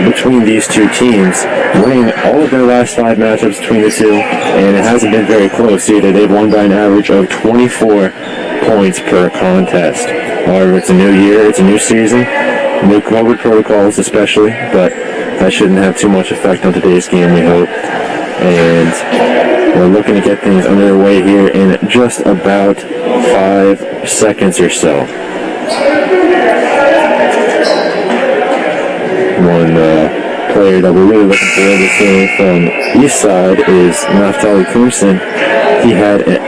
between these two teams, winning all of their last 5 matchups between the two, and it hasn't been very close either. They've won by an average of 24 points per contest. However, it's a new year, it's a new season, new COVID protocols especially, but that shouldn't have too much effect on today's game, we hope. And we're looking to get things underway here in just about 5 seconds or so. One player that we're really looking forward to seeing from Eastside is Naftali Kumson. He had a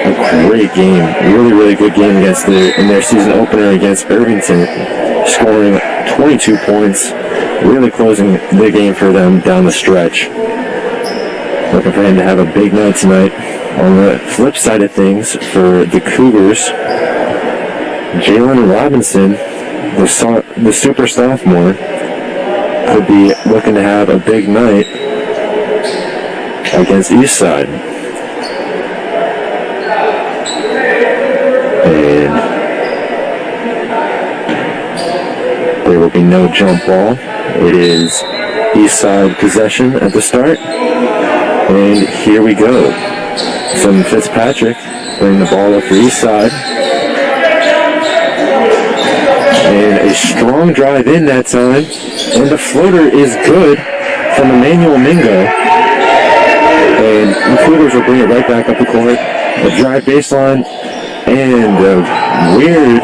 great game, really good game in their season opener against Irvington, scoring 22 points, really closing the game for them down the stretch. Looking for him to have a big night tonight. On the flip side of things, for the Cougars, Jalen Robinson, the super sophomore, could be looking to have a big night against Eastside. And there will be no jump ball. It is Eastside possession at the start. And here we go. Some Fitzpatrick bringing the ball up for Eastside. And a strong drive in that time. And the floater is good from Emmanuel Mingo. And the Cougars will bring it right back up the court. A drive baseline. And a weird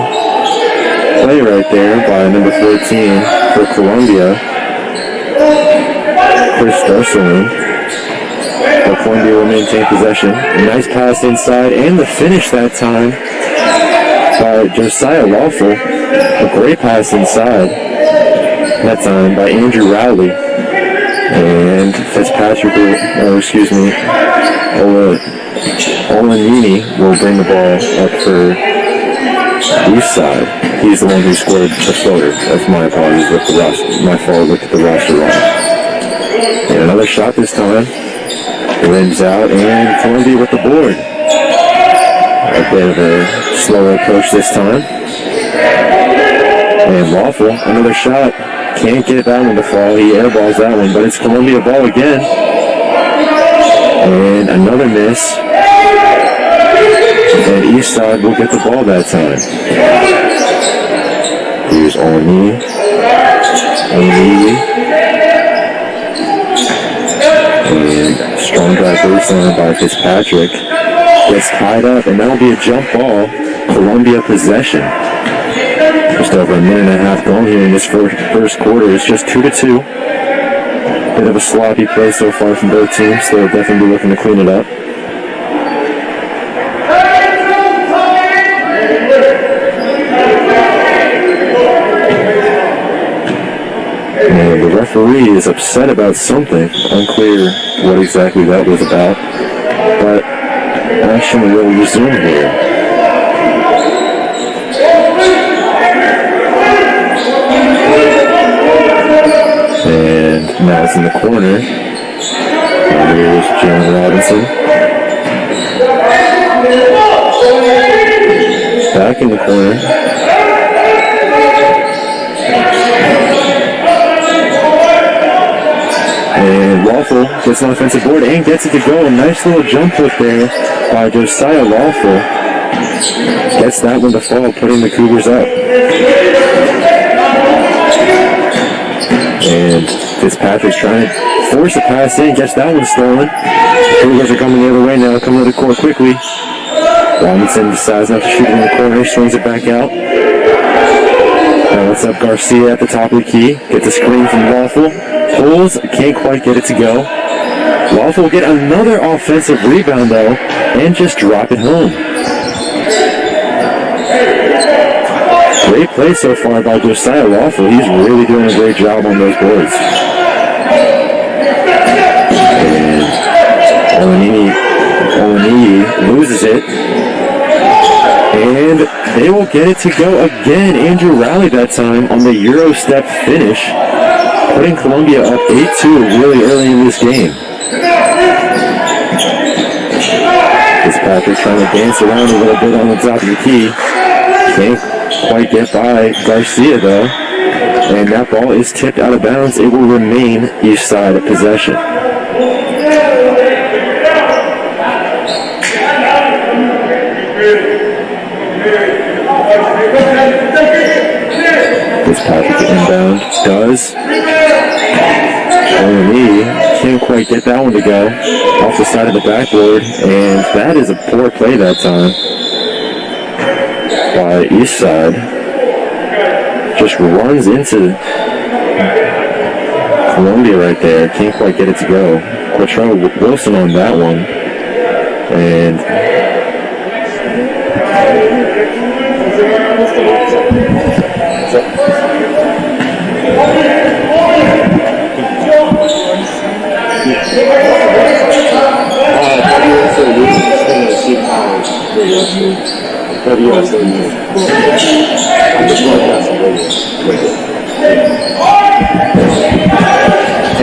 play right there by number 14 for Columbia, Chris Darcelin. But Columbia will maintain possession. A nice pass inside, and the finish that time by Josiah Lawful. A great pass inside that time by Andrew Rowley. And Fitzpatrick Olanini will bring the ball up for Eastside. He's the one who scored the floater. That's my apologies with the roster. My fault, looked at the roster wrong. And another shot this time. Rims out, and Columbia with the board. A bit of a slower approach this time. And Lawful, another shot. Can't get that one to fall. He airballs that one, but it's Columbia ball again. And another miss. And Eastside will get the ball that time. Here's Olanini. And strong drive baseline by Fitzpatrick. Gets tied up, and that'll be a jump ball. Columbia possession. Just over a minute and a half gone here in this first quarter. It's just 2-2. Bit of a sloppy play so far from both teams. They'll definitely be looking to clean it up. And the referee is upset about something. Unclear what exactly that was about. But action will resume here. And now it's in the corner. And here's Jalen Robinson. Back in the corner. And Lawful gets an offensive board and gets it to go. A nice little jump hook there by Josiah Lawful. Gets that one to fall, putting the Cougars up. And Fitzpatrick's trying to force a pass in, gets that one stolen. The Cougars are coming the other way now, coming to the court quickly. Robinson decides not to shoot it in the corner, swings it back out. Now what's up, Garcia at the top of the key. Gets a screen from Lawful. Pulls, can't quite get it to go. Lawful will get another offensive rebound though, and just drop it home. Great play so far by Josiah Lawful. He's really doing a great job on those boards. And Olanini loses it. And they will get it to go again. Andrew Rowley that time on the Euro step finish, putting Columbia up 8-2 really early in this game. Fitzpatrick trying to dance around a little bit on the top of the key. Can't quite get by Garcia though. And that ball is tipped out of bounds. It will remain east side of possession. Fitzpatrick inbound. Does. Only can't quite get that one to go. Off the side of the backboard. And that is a poor play that time by east side. Just runs into Columbia right there. Can't quite get it to go. Quatrell Wilson on that one. And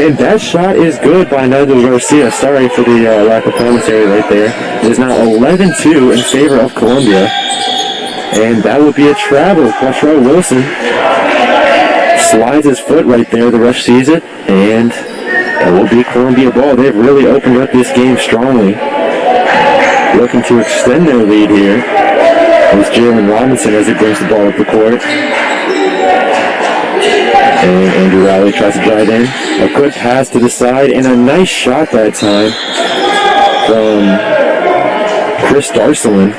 and that shot is good by Nigel Garcia. Sorry for the lack of commentary right there. It is now 11-2 in favor of Columbia. And that would be a travel. Quatrell Wilson slides his foot right there. The ref sees it. And it will be Columbia ball. They've really opened up this game strongly. Looking to extend their lead here. It's Jalen Robinson as he brings the ball up the court. And Andrew Rowley tries to drive in. A good pass to the side and a nice shot that time from Chris Darcelin.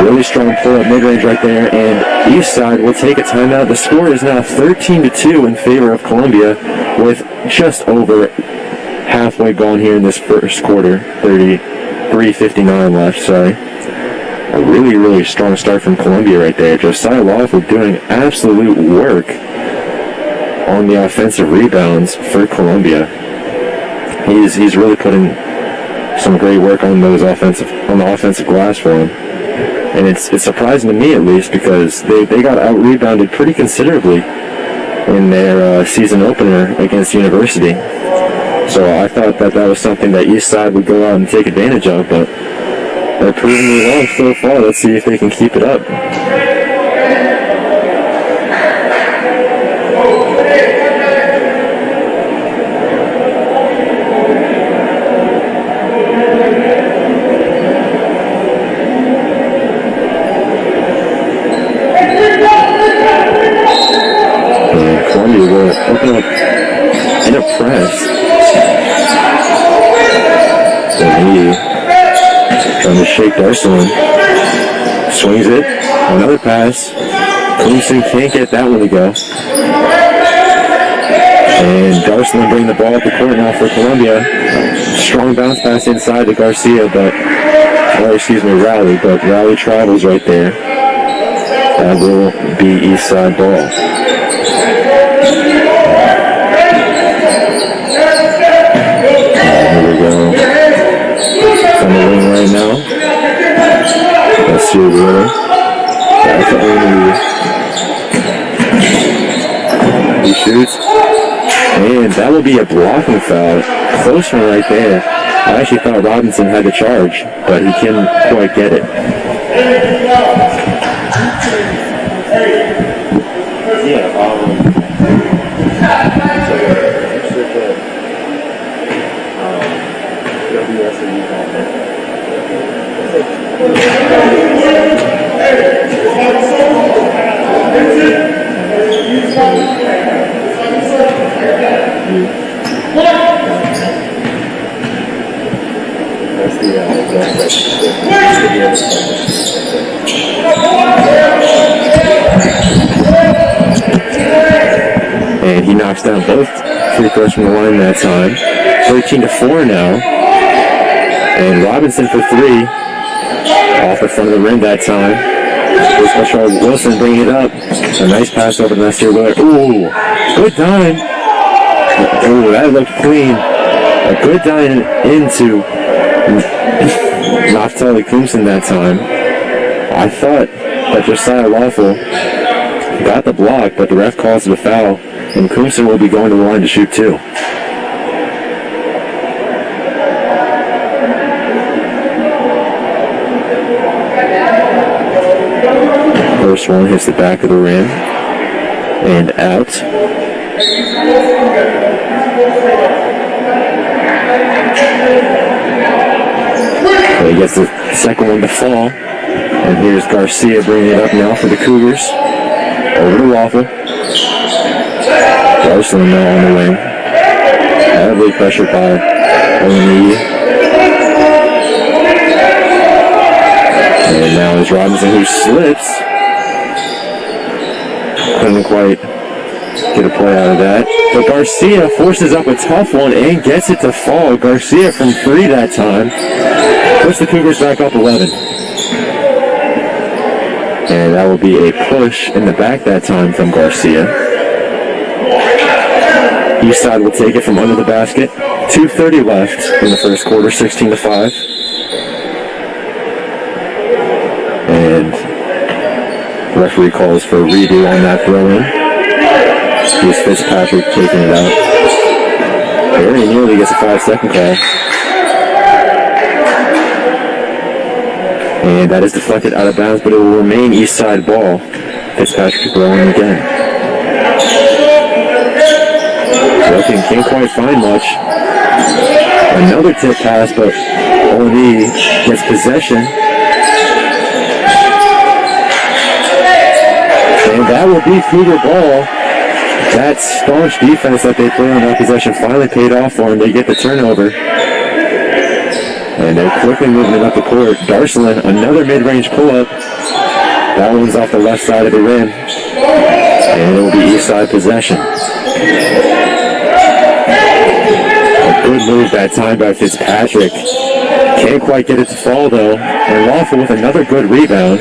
Really strong pull up mid-range right there, and east side will take a timeout. The score is now 13-2 in favor of Columbia with just over halfway gone here in this first quarter. 33:59 left, sorry. A really, really strong start from Columbia right there. Josiah Lawful doing absolute work on the offensive rebounds for Columbia. He's really putting some great work on the offensive glass for him. And it's surprising to me at least because they got out-rebounded pretty considerably in their season opener against University. So I thought that was something that East Side would go out and take advantage of, but they're proving me wrong so far. Let's see if they can keep it up. And Columbia will open up in a press. Trying to shake Darcelin. Swings it. Another pass. Clemson can't get that one to go. And Darcelin bringing the ball up the court now for Columbia. Strong bounce pass inside to Garcia, Rowley, but Rowley travels right there. That will be East Side ball. Here we go. On the wing right now. Let's see Wheeler. Back to O'Neal. He shoots. And that will be a blocking foul. Close one right there. I actually thought Robinson had the charge, but he couldn't quite get it. And he knocks down both free throws from the line that time. 13-4 now. And Robinson for three. Off the front of the rim that time. Quatrell Wilson bringing it up. A nice pass over to Nasir Wheeler. Ooh, good dime. Ooh, that looked clean. A good dime into Naftali Clemson that time. I thought that Josiah Lawful got the block, but the ref calls it a foul, and Clemson will be going to the line to shoot two. First one hits the back of the rim. And out. So he gets the second one to fall. And here's Garcia bringing it up now for the Cougars. Over to Waffle. Darceland now on the wing. Heavily pressured by O'Neill. And now is Robinson who slips. Couldn't quite get a play out of that. But Garcia forces up a tough one and gets it to fall. Garcia from 3 that time. Puts the Cougars back up 11. And that will be a push in the back that time from Garcia. Eastside will take it from under the basket. 2:30 left in the first quarter, 16-5. And the referee calls for a redo on that throw-in. Here's Fitzpatrick taking it out. Very nearly gets a 5-second call. And that is deflected out of bounds, but it will remain Eastside ball. Fitzpatrick throwing again. Looking, can't quite find much. Another tip pass, but O&E gets possession. And that will be Cougar ball. That staunch defense that they played on that possession finally paid off for them. They get the turnover. And they're quickly moving it up the court. Darceland, another mid-range pull-up. That one's off the left side of the rim. And it will be Eastside possession. A good move that time by Fitzpatrick. Can't quite get it to fall though. And Waffle with another good rebound.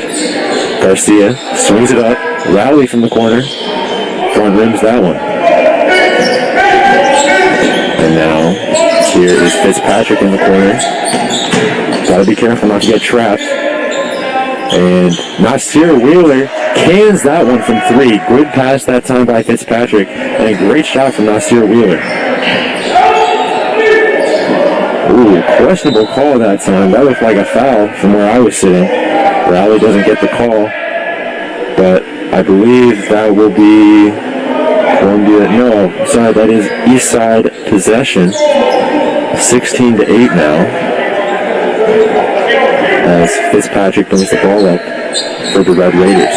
Garcia swings it up. Rally from the corner. Front rims that one. And now, here is Fitzpatrick in the corner. Gotta be careful not to get trapped. And Nasir Wheeler cans that one from 3. Good pass that time by Fitzpatrick. And a great shot from Nasir Wheeler. Ooh, questionable call that time. That looked like a foul from where I was sitting. Rally doesn't get the call. But I believe that will be Columbia. No, sorry, that is Eastside possession. 16-8 now. As Fitzpatrick brings the ball up for the Red Raiders.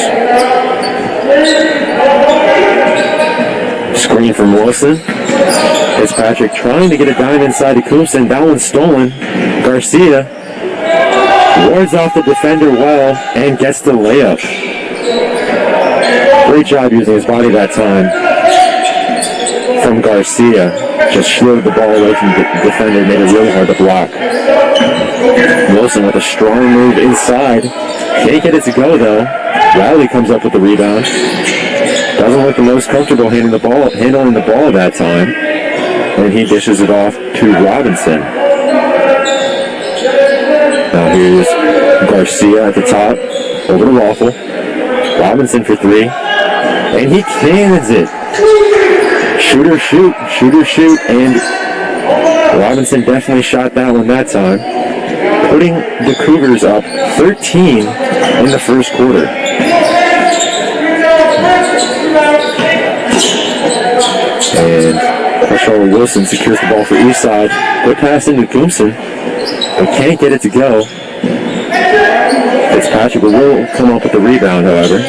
Screen from Wilson. Fitzpatrick trying to get a dime inside to Coomson. That one's stolen. Garcia wards off the defender well and gets the layup. Great job using his body that time from Garcia. Just slowed the ball away from the defender, made it really hard to block. Wilson with a strong move inside. Can't get it to go though. Riley comes up with the rebound. Doesn't look the most comfortable handling the ball that time. And he dishes it off to Robinson. Now here's Garcia at the top. Over to Waffle. Robinson for 3. And he cans it. Shooter shoot. And Robinson definitely shot that one that time. Putting the Cougars up 13 in the first quarter. And Charlotte Wilson secures the ball for Eastside. Good pass into Coomson. But can't get it to go. Fitzpatrick will come up with the rebound, however.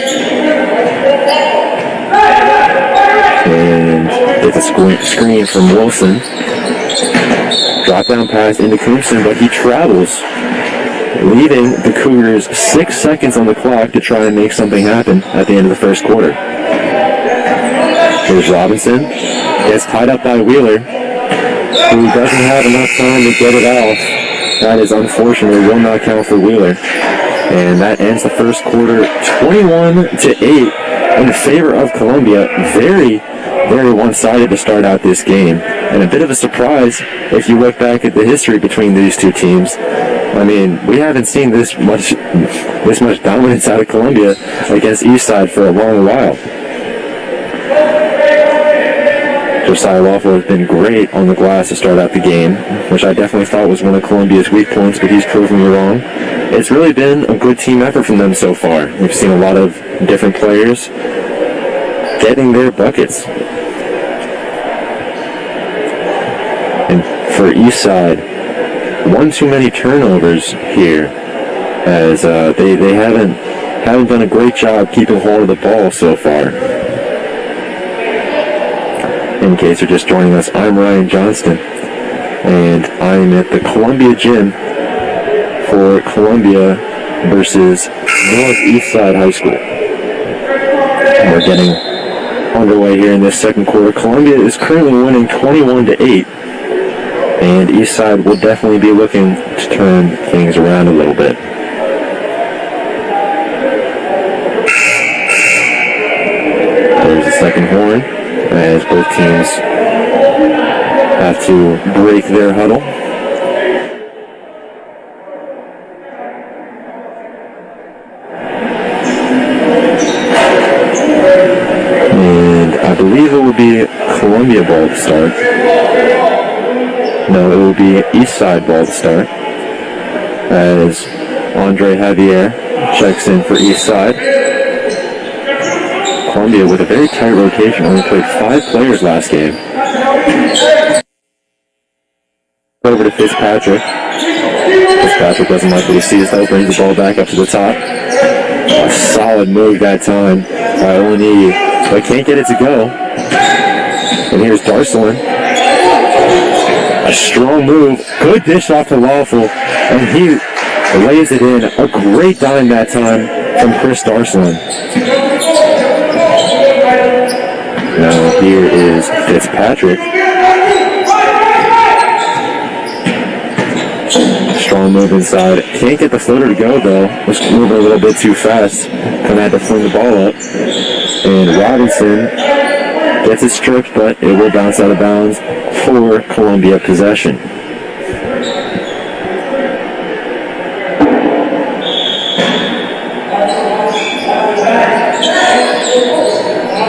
And gets a screen from Wilson. Drop down pass into Coomson, but he travels, leaving the Cougars 6 seconds on the clock to try and make something happen at the end of the first quarter. Here's Robinson. Gets tied up by Wheeler, who doesn't have enough time to get it off. That is unfortunate. It will not count for Wheeler. And that ends the first quarter 21-8 in favor of Columbia. Very, very one-sided to start out this game. And a bit of a surprise if you look back at the history between these two teams. I mean, we haven't seen this much dominance out of Columbia against Eastside for a long while. Josiah Waffle has been great on the glass to start out the game, which I definitely thought was one of Columbia's weak points, but he's proven me wrong. It's really been a good team effort from them so far. We've seen a lot of different players getting their buckets. And for Eastside, one too many turnovers here, as they haven't done a great job keeping hold of the ball so far. In case you're just joining us, I'm Ryan Johnston, and I'm at the Columbia Gym for Columbia versus North Eastside High School. And we're getting underway here in this second quarter. Columbia is currently winning 21-8, and Eastside will definitely be looking to turn things around a little bit. There's the second horn, as both teams have to break their huddle. And I believe it will be Columbia ball to start. No, it will be Eastside ball to start, as Andre Javier checks in for Eastside. Columbia with a very tight rotation, only played 5 players last game. Over to Fitzpatrick. Fitzpatrick doesn't like what he sees though, brings the ball back up to the top. A solid move that time by O'Neill, but can't get it to go. And here's Darcelin. A strong move, good dish off to Lawful, and he lays it in. A great dime that time from Chris Darcelin. Now here is Fitzpatrick. Strong move inside. Can't get the floater to go though. Was moving a little bit too fast. Kind of had to fling the ball up. And Robinson gets it stripped, but it will bounce out of bounds for Columbia possession.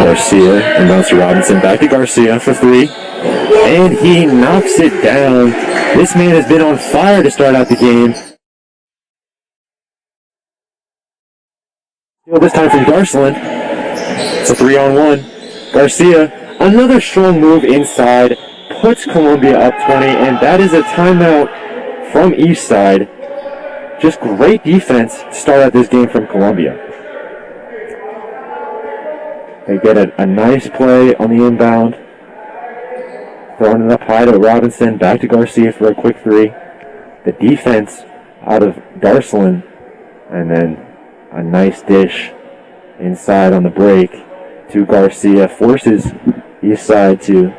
Garcia and bounce to Robinson. Back to Garcia for 3. And he knocks it down. This man has been on fire to start out the game. This time from Darcelin. It's a 3-on-1. Garcia, another strong move inside, puts Columbia up 20, and that is a timeout from Eastside. Just great defense to start out this game from Columbia. They get a nice play on the inbound. Throwing it up high to Robinson, back to Garcia for a quick 3. The defense out of Darcelin, and then a nice dish inside on the break to Garcia. Forces Eastside to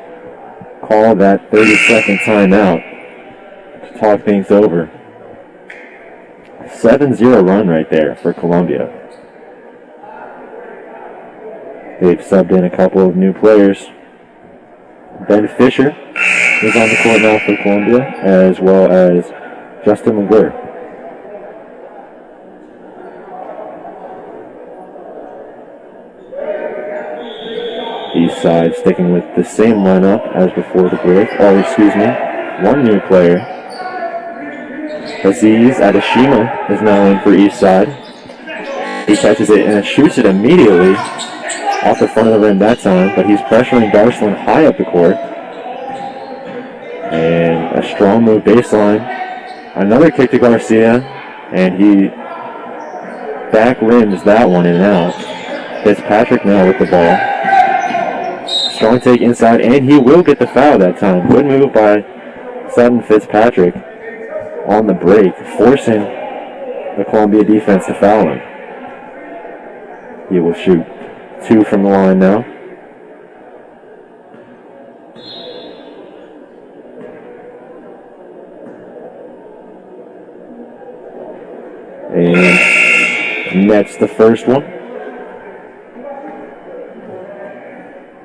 call that 30-second timeout to talk things over. 7-0 run right there for Columbia. They've subbed in a couple of new players. Ben Fisher is on the court now for Columbia, as well as Justin McGurr. Eastside sticking with the same lineup as before the break. One new player. Aziz Adeshima is now in for Eastside. He catches it and shoots it immediately off the front of the rim that time, but he's pressuring Darcelin high up the court. And a strong move baseline. Another kick to Garcia, and he back rims that one in and out. Fitzpatrick now with the ball. Strong take inside, and he will get the foul that time. Good move by Sutton Fitzpatrick on the break, forcing the Columbia defense to foul him. He will shoot 2 from the line now. And nets the first one.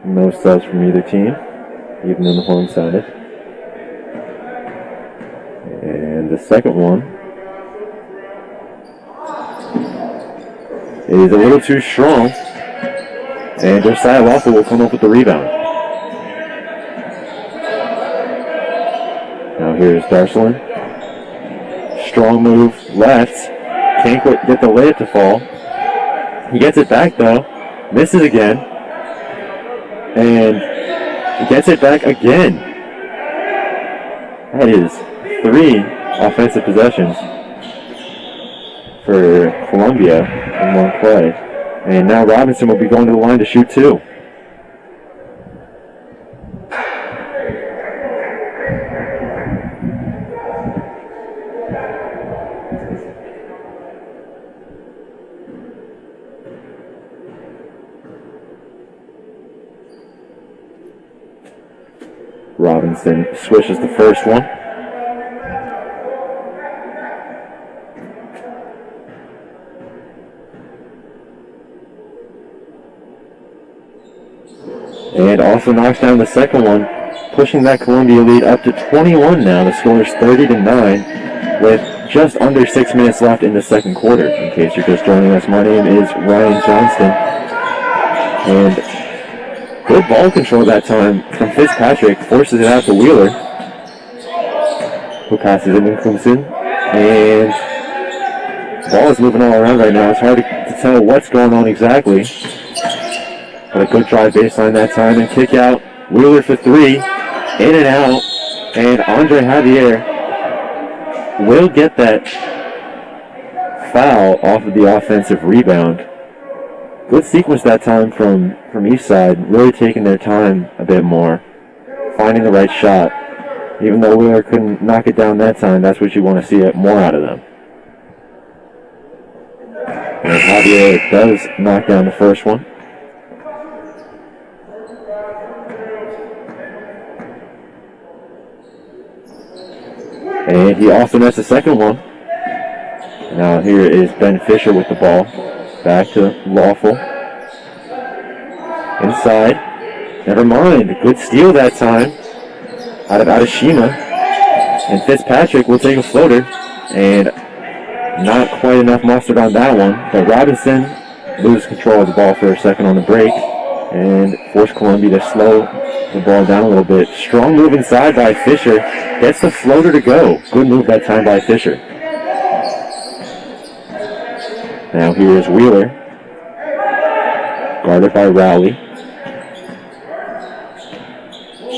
No subs from either team, even though the horn sounded. And the second one is a little too strong. And Josiah Lawful will come up with the rebound. Now here's Darcelin. Strong move left. Can't get the layup to fall. He gets it back though. Misses again. and gets it back again. That is 3 offensive possessions for Columbia in one play. And now Robinson will be going to the line to shoot 2. Robinson swishes the first one. And also knocks down the second one, pushing that Columbia lead up to 21 now. The score is 30-9 with just under 6 minutes left in the second quarter. In case you're just joining us, my name is Ryan Johnston. And good ball control that time from Fitzpatrick, forces it out to Wheeler, who passes it in Clemson. And the ball is moving all around right now. It's hard to tell what's going on exactly. But a good drive baseline that time and kick out. Wheeler for 3, in and out. And Andre Javier will get that foul off of the offensive rebound. Good sequence that time from each side, really taking their time a bit more, finding the right shot. Even though Wheeler couldn't knock it down that time, that's what you want to see more out of them. And Javier does knock down the first one. And he also nets the second one. Now here is Ben Fisher with the ball. Back to Lawful. Inside. Never mind. Good steal that time. Out of Adeshima. And Fitzpatrick will take a floater. And not quite enough mustard on that one. But Robinson loses control of the ball for a second on the break. And force Columbia to slow the ball down a little bit. Strong move inside by Fisher. Gets the floater to go. Good move that time by Fisher. Now here is Wheeler. Guarded by Rowley.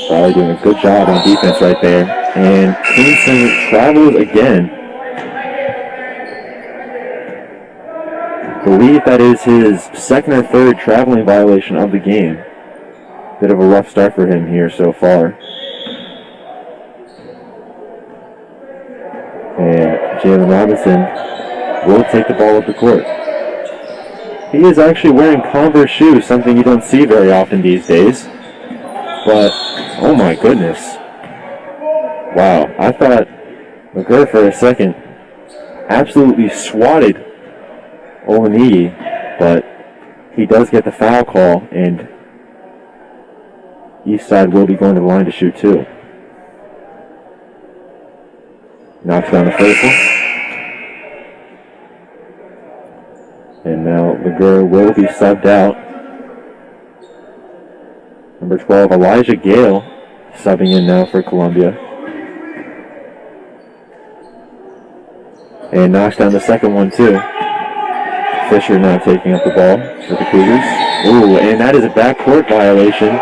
Rowley doing a good job on defense right there. And Kingston travels again. I believe that is his second or third traveling violation of the game. Bit of a rough start for him here so far. And Jalen Robinson will take the ball up the court. He is actually wearing Converse shoes, something you don't see very often these days. But, oh my goodness. Wow, I thought McGurr for a second absolutely swatted Olaniyi, but he does get the foul call, and Eastside will be going to the line to shoot 2. Knocks down the first one. And now McGurr will be subbed out. Number 12, Elijah Gale, subbing in now for Columbia. And knocks down the second one too. Fisher now taking up the ball for the Cougars. Ooh, and that is a backcourt violation.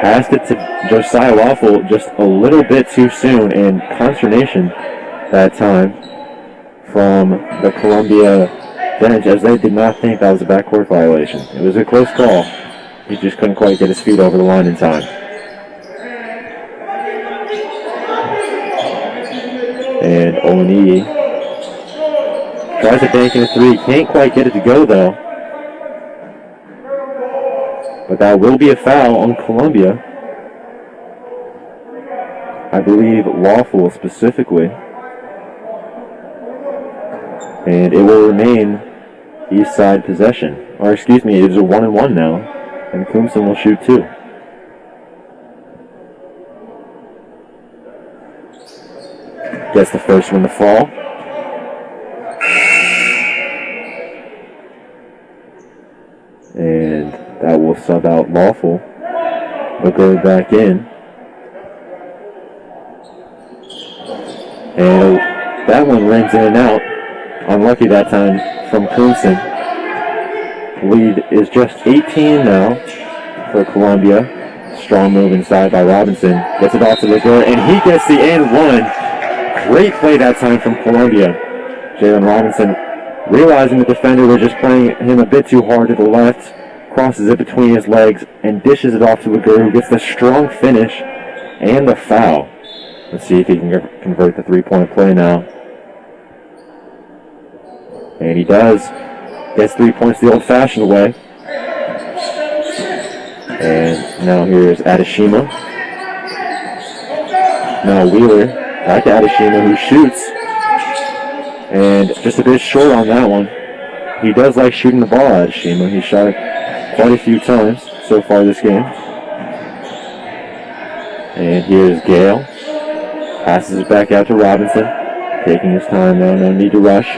Passed it to Josiah Lawful just a little bit too soon, and consternation that time from the Columbia bench, as they did not think that was a backcourt violation. It was a close call. He just couldn't quite get his feet over the line in time. And Olaniyi tries to bank in a 3. Can't quite get it to go though. But that will be a foul on Columbia. I believe Lawful specifically. And it will remain East Side possession. Or excuse me, it is a 1-and-1 now. And Clemson will shoot 2. Gets the first one to fall. And that will sub out Lawful. But go back in. And that one rings in and out. Unlucky that time from Clemson. Lead is just 18 now for Columbia. Strong move inside by Robinson. Gets it off to Laguerre, and he gets the and one. Great play that time from Columbia. Jalen Robinson, realizing the defender was just playing him a bit too hard to the left, crosses it between his legs and dishes it off to Laguerre, who gets the strong finish and the foul. Let's see if he can convert the three-point play now. And he does. Gets 3 points the old-fashioned way. And now here's Adeshima. Now Wheeler, back to Adeshima, who shoots. And just a bit short on that one. He does like shooting the ball, Adeshima. He shot it quite a few times so far this game. And here's Gale. Passes it back out to Robinson. Taking his time now, no need to rush.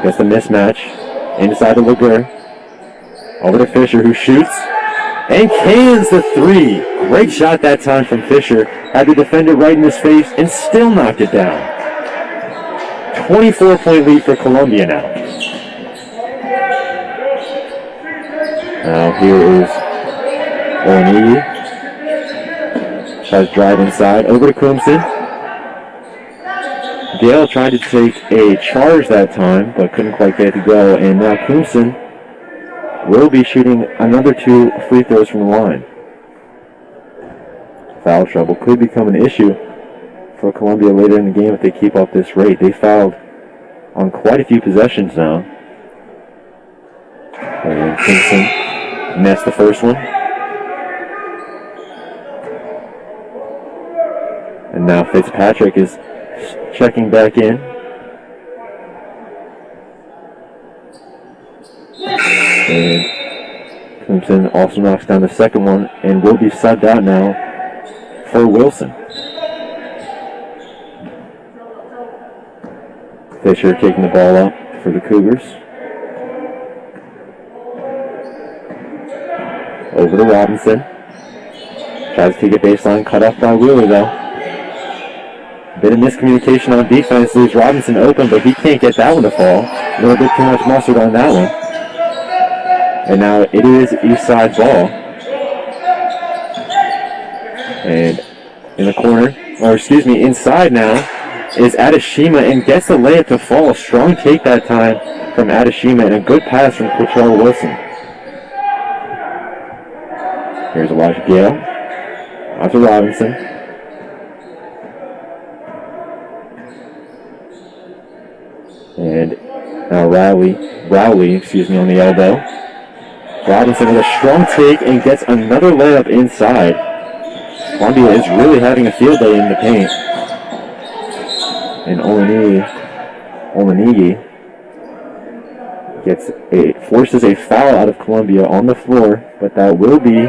Gets the mismatch. Inside to Laguerre. Over to Fisher, who shoots. And cans the three. Great shot that time from Fisher. Had the defender right in his face and still knocked it down. 24-point lead for Columbia now. Now here is Olanigi. Tries to drive inside. Over to Clemson. Gale tried to take a charge that time, but couldn't quite get it to go. And now Clemson will be shooting another 2 free throws from the line. Foul trouble could become an issue for Columbia later in the game if they keep up this rate. They fouled on quite a few possessions now. And Clemson missed the first one. And now Fitzpatrick is checking back in. And Clemson also knocks down the second one and will be subbed out now for Wilson. Fisher taking the ball up for the Cougars. Over to Robinson. Tries to take a baseline, cut off by Wheeler though. Bit of miscommunication on defense, leaves Robinson open, but he can't get that one to fall. A little bit too much mustard on that one. And now it is Eastside ball. And in the corner, inside now is Adeshima and gets the layup to fall. A strong take that time from Adeshima and a good pass from Quatrell Wilson. Here's Elijah Gale. Out to Robinson. And now Rowley, on the elbow. Robinson with a strong take and gets another layup inside. Columbia is really having a field day in the paint. And Olanigi forces a foul out of Columbia on the floor, but that will be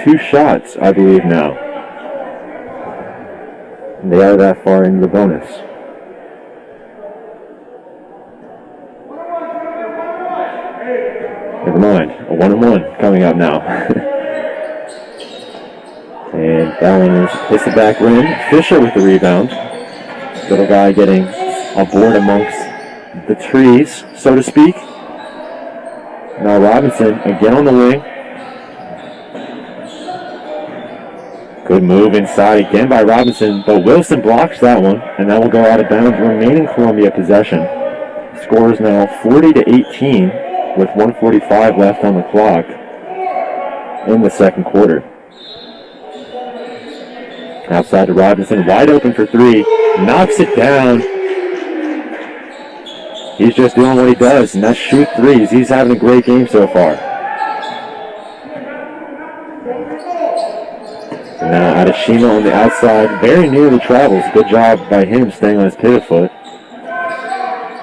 2 shots, I believe now. And they are that far into the bonus. Never mind, a 1-and-1 coming up now. And that one hits the back rim. Fisher with the rebound. Little guy getting a board amongst the trees, so to speak. Now Robinson again on the wing. Good move inside again by Robinson, but Wilson blocks that one, and that will go out of bounds. Remaining Columbia possession. Score is now 40-18 with 1:45 left on the clock in the second quarter. Outside to Robinson, wide open for 3, knocks it down. He's just doing what he does, and that's shoot threes. He's having a great game so far. And now Adeshima on the outside, very nearly travels. Good job by him staying on his pivot foot.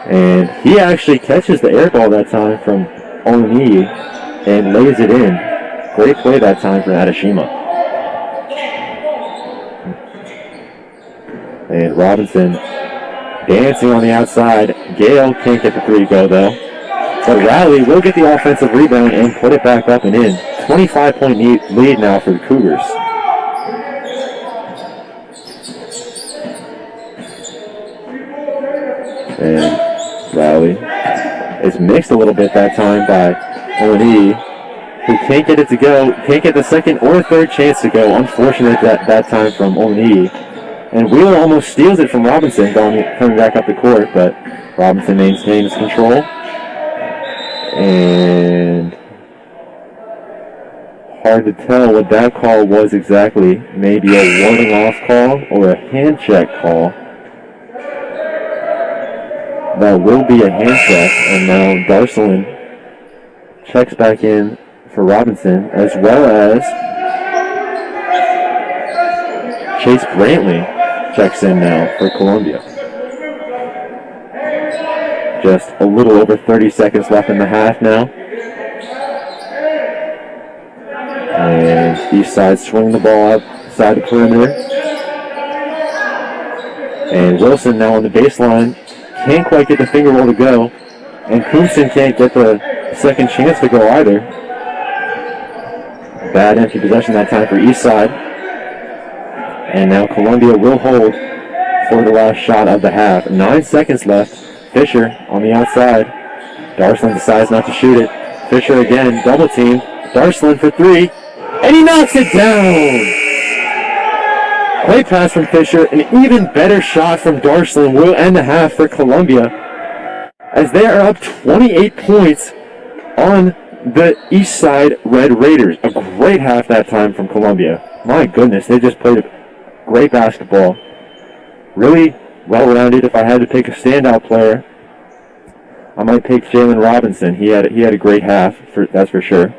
And he actually catches the air ball that time from Olanigi and lays it in. Great play that time for Adeshima. And Robinson dancing on the outside. Gale can't get the 3 go though. But Rowley will get the offensive rebound and put it back up and in. 25-point lead now for the Cougars. And Rowley is mixed a little bit that time by O&E, who can't get it to go, can't get the second or third chance to go. Unfortunate that time from O&E. And Wheeler almost steals it from Robinson coming back up the court, but Robinson maintains control. And hard to tell what that call was exactly. Maybe a warding off call or a hand check call. That will be a hand check, and now Darcelin checks back in for Robinson, as well as Chase Brantley checks in now for Columbia. Just a little over 30 seconds left in the half now. And Eastside swinging the ball outside the perimeter. And Wilson now on the baseline. Can't quite get the finger roll to go. And Coomson can't get the second chance to go either. Bad empty possession that time for Eastside. And now Columbia will hold for the last shot of the half. 9 seconds left. Fisher on the outside. Darcelin decides not to shoot it. Fisher again, double team. Darcelin for three. And he knocks it down! Great pass from Fisher. An even better shot from Darcelin will end the half for Columbia, as they are up 28 points on the East Side Red Raiders. A great half that time from Columbia. My goodness, they just played great basketball. Really well-rounded. If I had to pick a standout player, I might pick Jalen Robinson. He had a great half, that's for sure.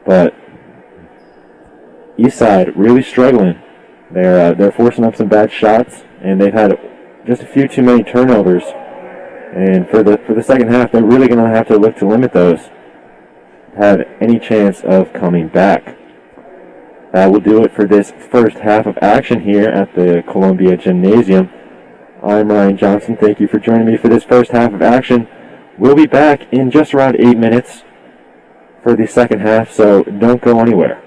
But Eastside really struggling. They're forcing up some bad shots, and they've had just a few too many turnovers. And for the second half, they're really going to have to look to limit those to have any chance of coming back. That will do it for this first half of action here at the Columbia Gymnasium. I'm Ryan Johnson. Thank you for joining me for this first half of action. We'll be back in just around 8 minutes for the second half, so don't go anywhere.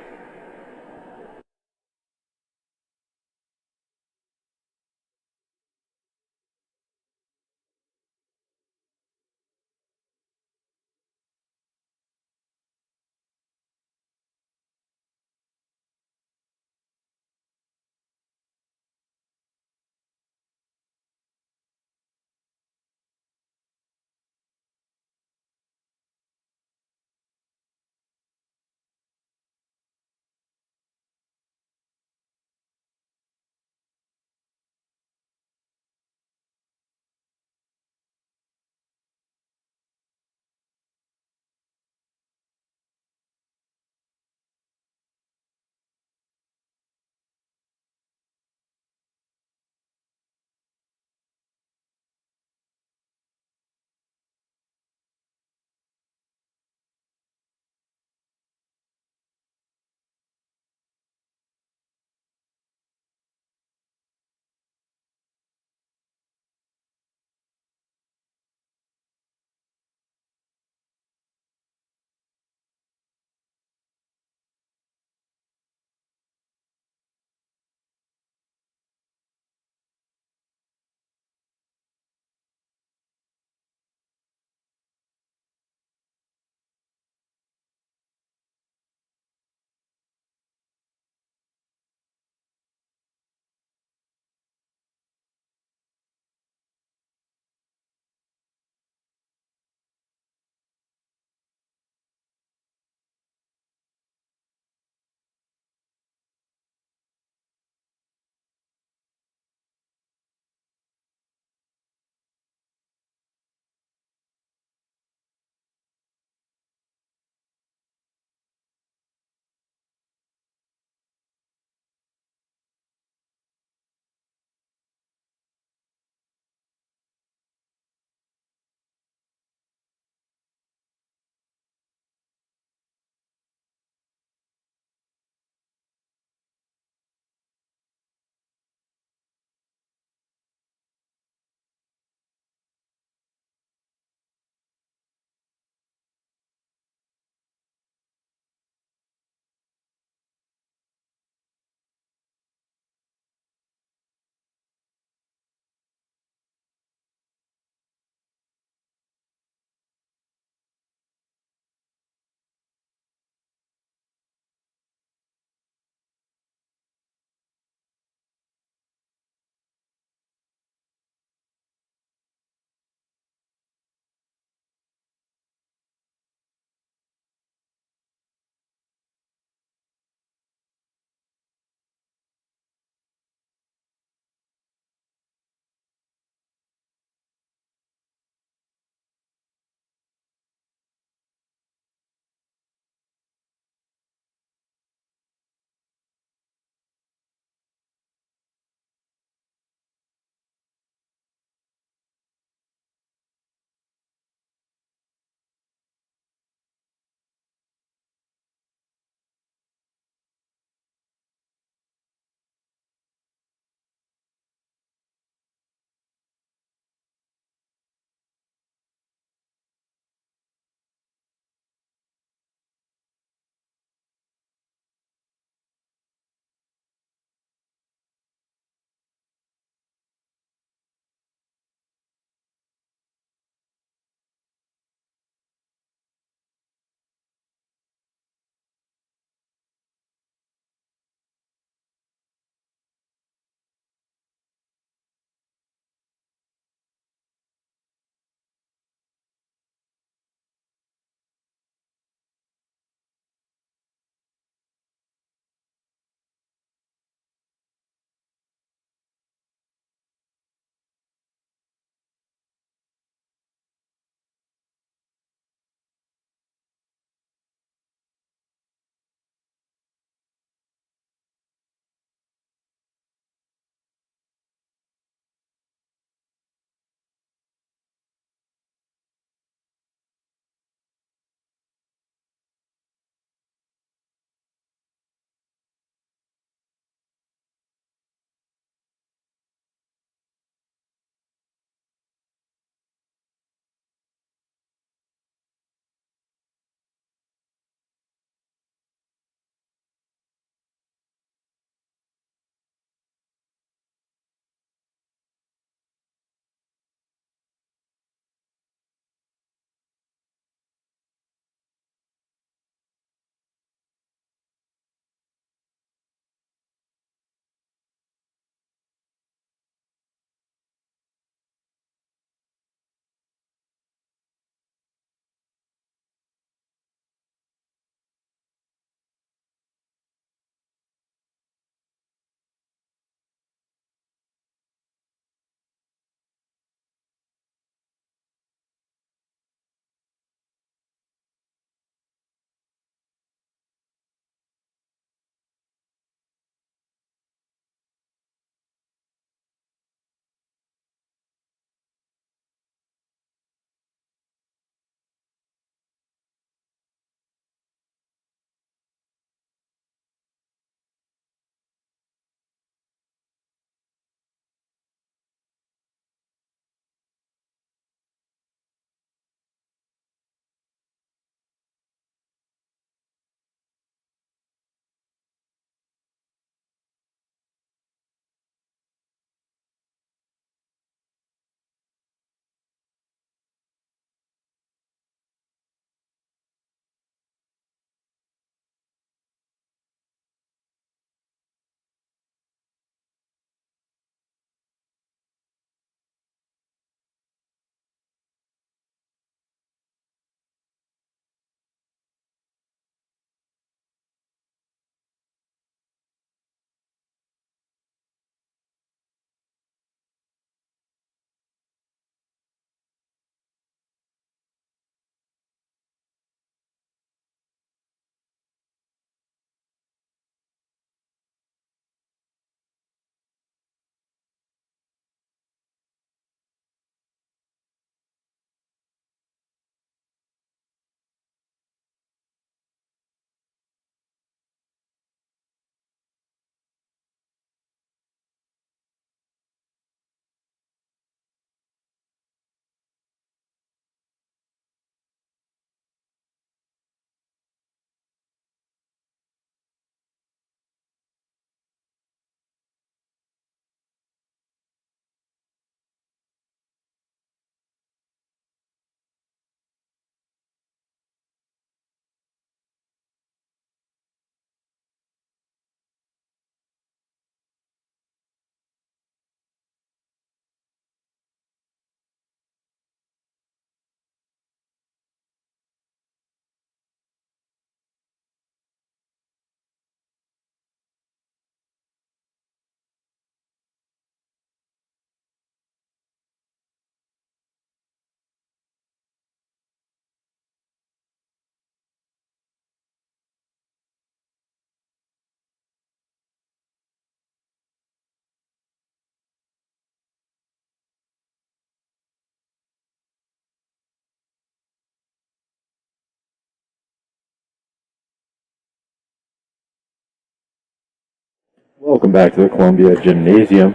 Welcome back to the Columbia Gymnasium.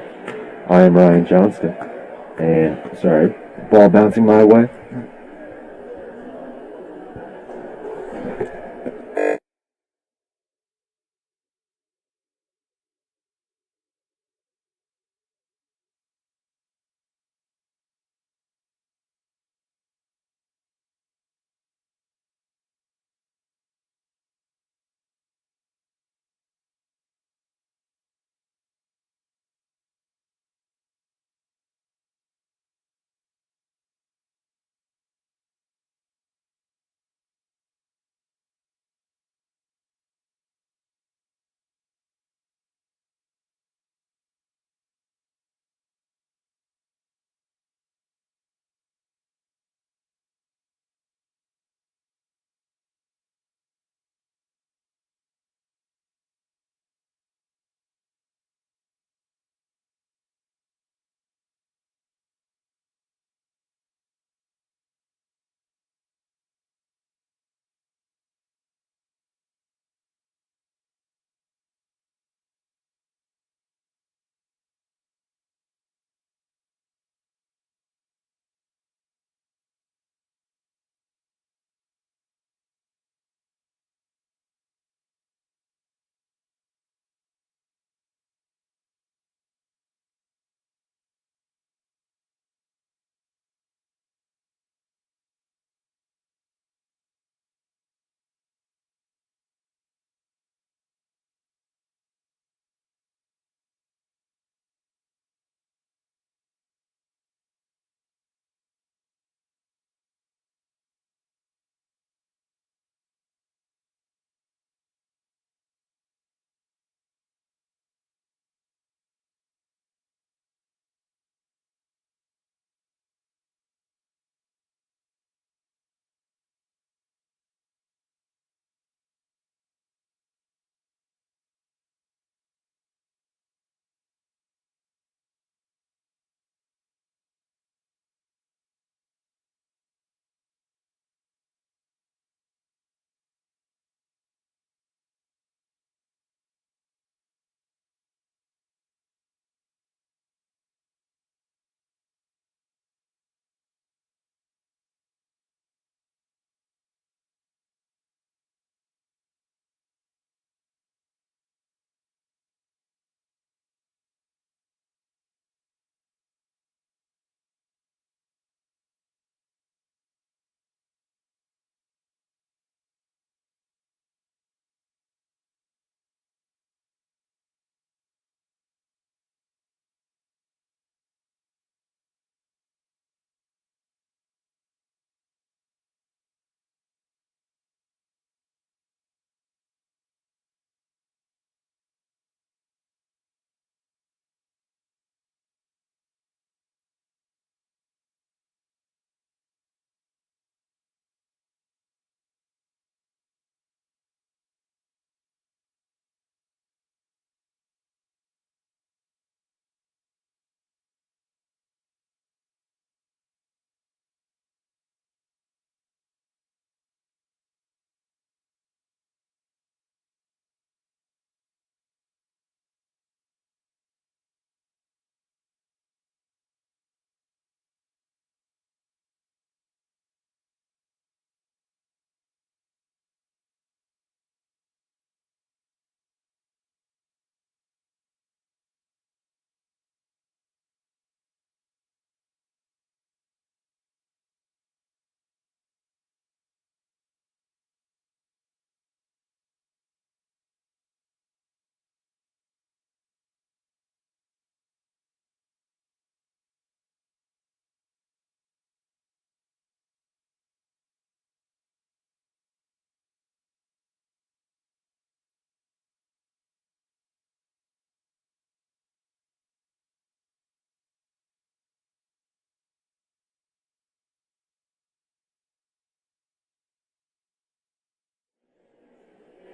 I am Ryan Johnston. And, sorry, ball bouncing my way.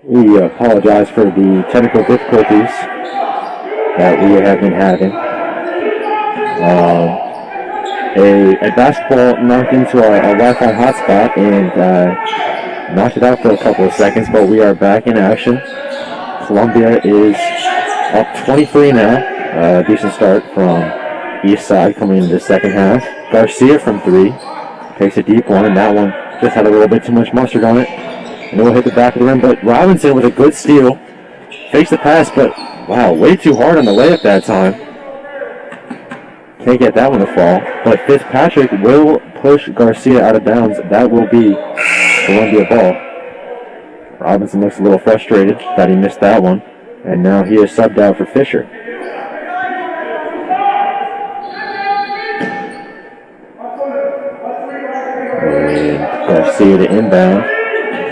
We apologize for the technical difficulties that we have been having. A basketball knocked into our Wi-Fi hotspot and knocked it out for a couple of seconds, but we are back in action. Columbia is up 23 now. Decent start from East Side coming into the second half. Garcia from 3 takes a deep one, and that one just had a little bit too much mustard on it. And it will hit the back of the rim, but Robinson with a good steal. Fakes the pass, but wow, way too hard on the layup that time. Can't get that one to fall. But Fitzpatrick will push Garcia out of bounds. That will be Columbia ball. Robinson looks a little frustrated that he missed that one. And now he is subbed out for Fisher. And Garcia to inbound.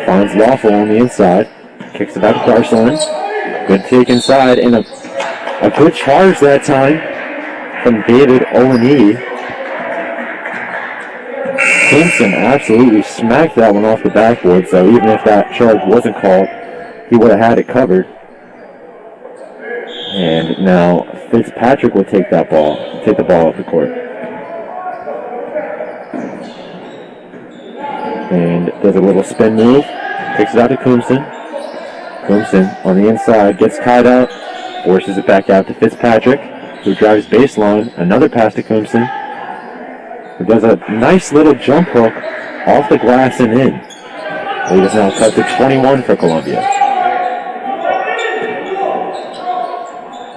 Finds Lawful on the inside. Kicks it out to Garcelin. Good take inside and a good charge that time from David Olaniyi. Kingston absolutely smacked that one off the backboard, so even if that charge wasn't called, he would have had it covered. And now Fitzpatrick will take the ball up the court. And does a little spin move. Kicks it out to Coombson. Coombson on the inside gets tied up. Forces it back out to Fitzpatrick, who drives baseline. Another pass to Coombson, who does a nice little jump hook off the glass and in. Lead is now cut to 21 for Columbia.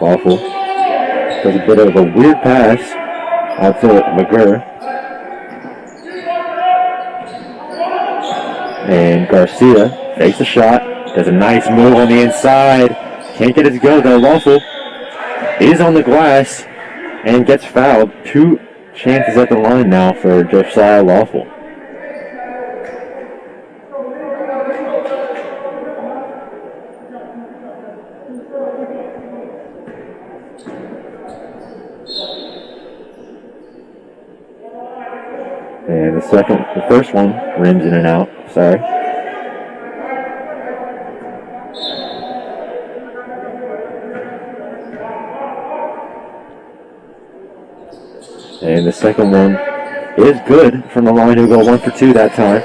Lawful does a bit of a weird pass out to McGurr. And Garcia takes a shot, does a nice move on the inside. Can't get it to go though. Lawful is on the glass and gets fouled. 2 chances at the line now for Josiah Lawful. And the first one rims in and out. Sorry. And the second one is good from the line, who go 1 for 2 that time.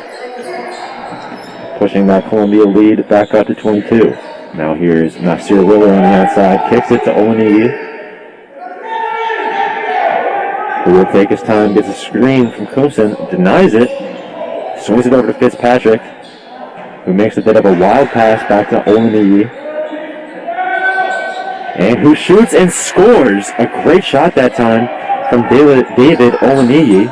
Pushing that Columbia lead back up to 22. Now here's Nasir Willer on the outside. Kicks it to Olaniyi, who will take his time, gets a screen from Coombson, denies it, swings it over to Fitzpatrick, who makes a bit of a wild pass back to Olaniyi, and who shoots and scores. A great shot that time from David Olaniyi.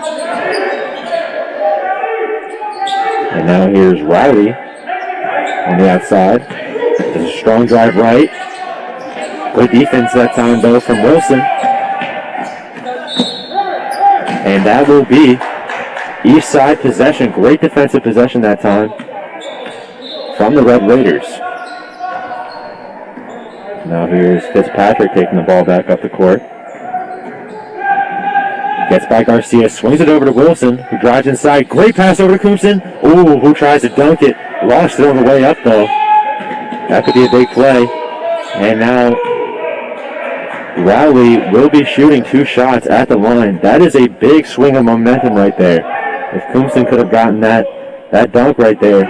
And now here's Riley on the outside. There's a strong drive right. Good defense that time though from Wilson. And that will be East Side possession. Great defensive possession that time from the Red Raiders. Now here's Fitzpatrick taking the ball back up the court. Gets by Garcia, swings it over to Wilson, who drives inside. Great pass over to Coombson. Ooh, who tries to dunk it. Lost it on the way up, though. That could be a big play. And now Rowley will be shooting 2 shots at the line. That is a big swing of momentum right there. If Coombson could have gotten that dunk right there.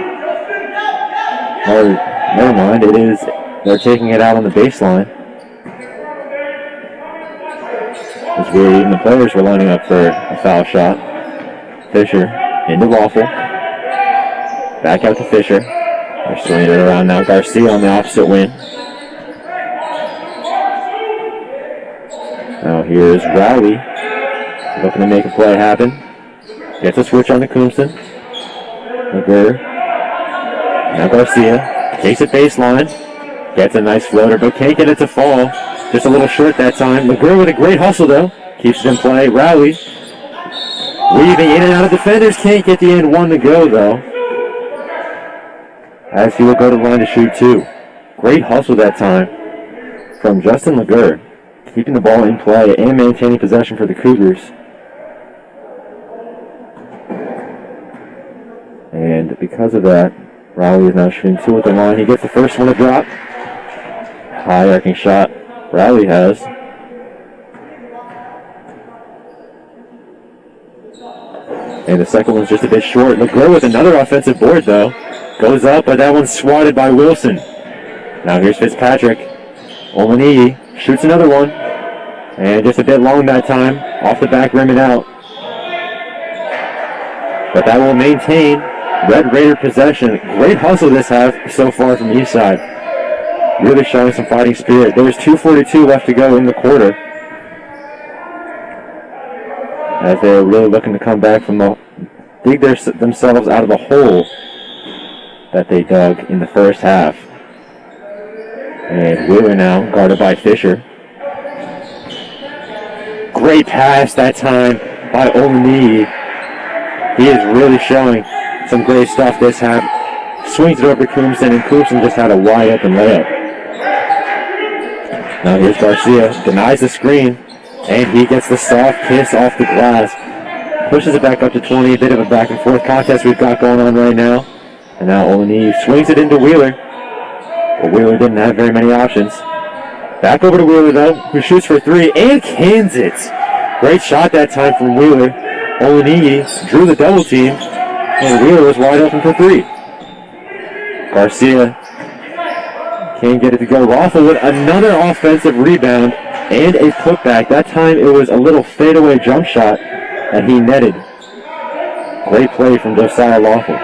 Or, never mind, they're taking it out on the baseline. It's weird, even the players were lining up for a foul shot. Fisher into Lawful. Back out to Fisher. They're swinging it around now. Garcia on the opposite wing. Now here's Rowley, looking to make a play happen. Gets a switch on to Coombson. McGurr. Now Garcia takes it baseline. Gets a nice floater, but can't get it to fall. Just a little short that time. McGurr with a great hustle, though. Keeps it in play. Rowley weaving in and out of defenders. Can't get the end one to go, though, as he will go to the line to shoot 2. Great hustle that time from Justin McGurr, keeping the ball in play and maintaining possession for the Cougars. And because of that, Rowley is now shooting 2 at the line. He gets the first one to drop. High arcing shot. Rowley has. And the second one's just a bit short. McGurr with another offensive board, though. Goes up, but that one's swatted by Wilson. Now here's Fitzpatrick. Olaniyi shoots another one. And just a bit long that time. Off the back rim and out. But that will maintain Red Raider possession. Great hustle this half so far from the east side. Really showing some fighting spirit. There's 2:42 left to go in the quarter. As they're really looking to come back from dig themselves out of the hole that they dug in the first half. And Wheeler now, guarded by Fisher. Great pass that time by Olney. He is really showing some great stuff this half. Swings it over to Coombson, and Coombson just had a wide open layup. Now here's Garcia, denies the screen, and he gets the soft kiss off the glass. Pushes it back up to 20, a bit of a back and forth contest we've got going on right now. And now Olney swings it into Wheeler. But Wheeler didn't have very many options. Back over to Wheeler though, who shoots for three and cans it. Great shot that time from Wheeler. Olney drew the double team, and Wheeler was wide open for three. Garcia can't get it to go. Rothel with another offensive rebound and a putback. That time it was a little fadeaway jump shot that he netted. Great play from Josiah Lawful.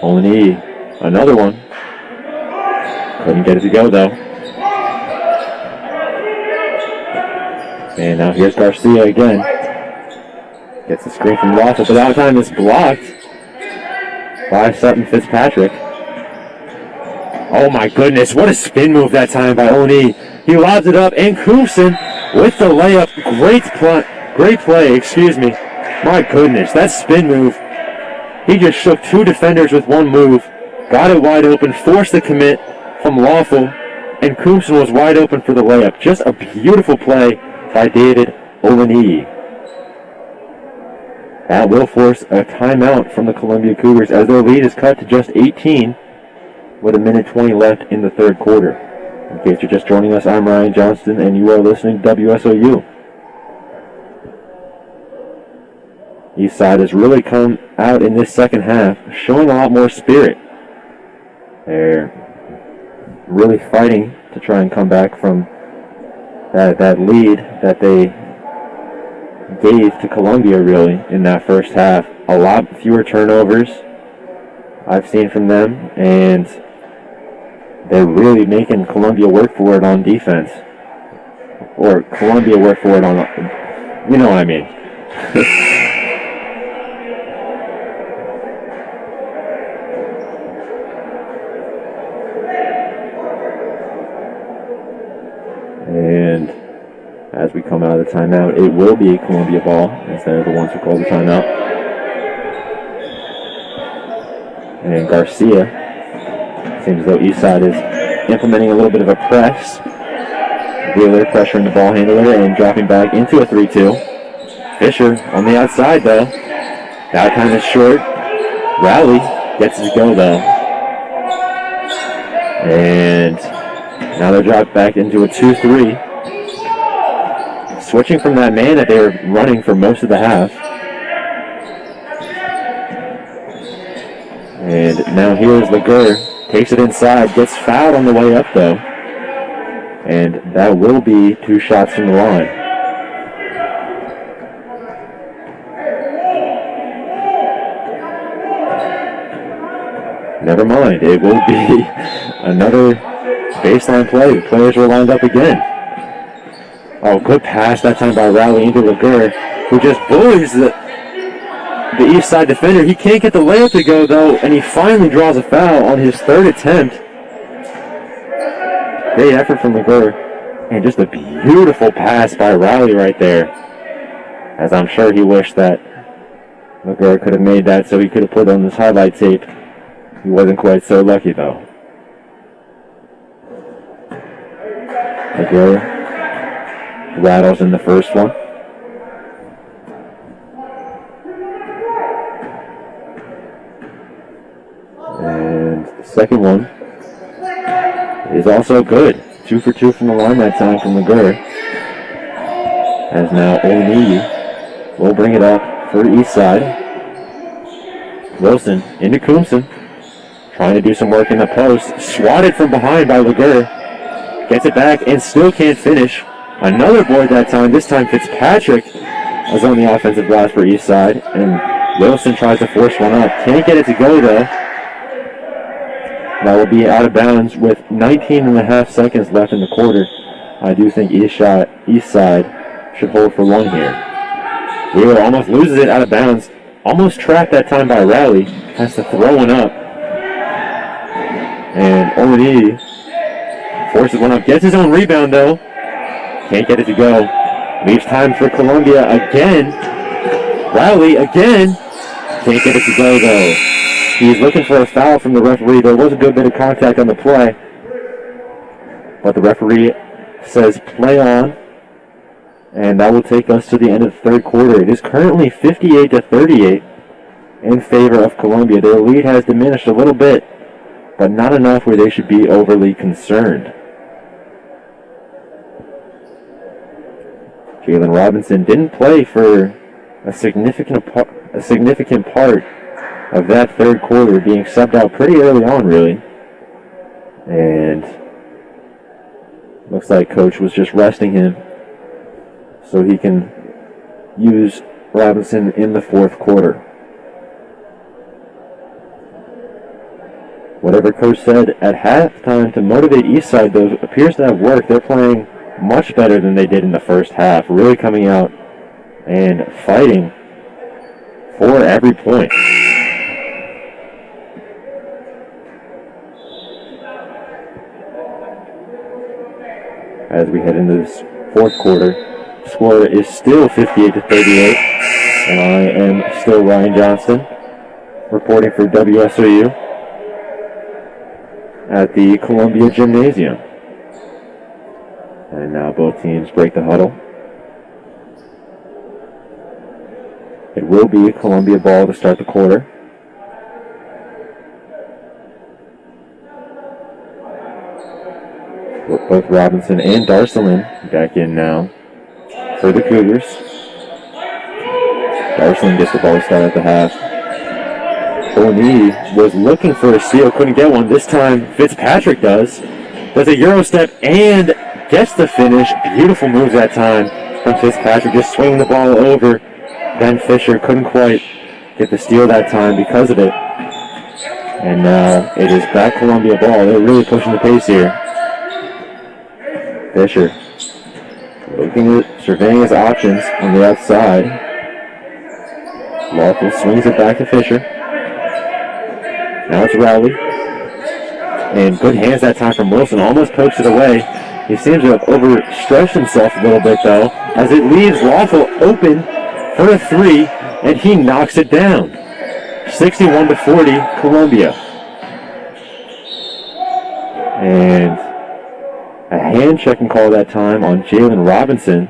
Olney, another one. Couldn't get it to go though. And now here's Garcia again. Gets the screen from Rothel, but that time it's blocked by Sutton Fitzpatrick. Oh my goodness, what a spin move that time by Olney. He lobs it up, and Coombson with the layup. Great play, excuse me. My goodness, that spin move. He just shook two defenders with one move, got it wide open, forced the commit from Lawful, and Coombson was wide open for the layup. Just a beautiful play by David Olney. That will force a timeout from the Columbia Cougars as their lead is cut to just 18 with 1:20 left in the third quarter. In case you're just joining us, I'm Ryan Johnston, and you are listening to WSOU. Eastside has really come out in this second half, showing a lot more spirit. They're really fighting to try and come back from that lead that they gave to Columbia, really, in that first half. A lot fewer turnovers I've seen from them, and they're really making Columbia work for it on defense. Or Columbia work for it on, you know what I mean. And as we come out of the timeout, it will be Columbia ball, as they're the ones who call the timeout. And Garcia, seems as though Eastside is implementing a little bit of a press. Wheeler pressuring the ball handler and dropping back into a 3-2. Fisher on the outside though. That time is short. Rowley gets it to go though. And now they're dropped back into a 2-3. Switching from that man that they were running for most of the half. And now here's Laguerre. Takes it inside. Gets fouled on the way up though. And that will be 2 shots from the line. Never mind. It will be another baseline play. The players were lined up again. Oh, good pass that time by Rowley into Laguerre, who just bullies the east side defender. He can't get the layup to go, though, and he finally draws a foul on his third attempt. Great effort from Laguerre. And just a beautiful pass by Rowley right there. As I'm sure he wished that Laguerre could have made that so he could have put on this highlight tape. He wasn't quite so lucky, though. Laguerre rattles in the first one. And the second one is also good. 2 for 2 from the line that time from Laguerre. As now Olney will bring it up for Eastside. Wilson into Coombson. Trying to do some work in the post. Swatted from behind by Laguerre. Gets it back and still can't finish. Another board that time. This time Fitzpatrick was on the offensive glass for Eastside, and Wilson tries to force one up. Can't get it to go, though. That will be out of bounds with 19.5 seconds left in the quarter. I do think Eastside should hold for one here. Wheeler almost loses it out of bounds. Almost trapped that time by Rowley. Has to throw one up. And Olney forces one up. Gets his own rebound, though. Can't get it to go. Leaves time for Columbia again. Rowley again. Can't get it to go, though. He's looking for a foul from the referee. There was a good bit of contact on the play. But the referee says play on. And that will take us to the end of the third quarter. It is currently 58-38 in favor of Columbia. Their lead has diminished a little bit, but not enough where they should be overly concerned. Jalen Robinson didn't play for a significant part of that third quarter, being subbed out pretty early on, really. And looks like coach was just resting him so he can use Robinson in the fourth quarter. Whatever coach said at halftime to motivate Eastside, though, appears to have worked. They're playing much better than they did in the first half, really coming out and fighting for every point. As we head into this fourth quarter, score is still 58-38, and I am still Ryan Johnston, reporting for WSOU at the Columbia Gymnasium. And now both teams break the huddle. It will be Columbia ball to start the quarter. With both Robinson and Darcelin back in now for the Cougars. Darcelin gets the ball to start at the half. O'Neill was looking for a steal, couldn't get one. This time Fitzpatrick does a Euro step and gets the finish. Beautiful moves that time from Fitzpatrick, just swinging the ball over. Ben Fisher couldn't quite get the steal that time because of it. And now it is back Columbia ball. They're really pushing the pace here. Fisher surveying his options on the outside. Lawful swings it back to Fisher. Now it's Rowley. And good hands that time from Wilson. Almost pokes it away. He seems to have overstretched himself a little bit, though, as it leaves Lawful open for a three, and he knocks it down. 61-40, Columbia. And a hand-checking call that time on Jalen Robinson.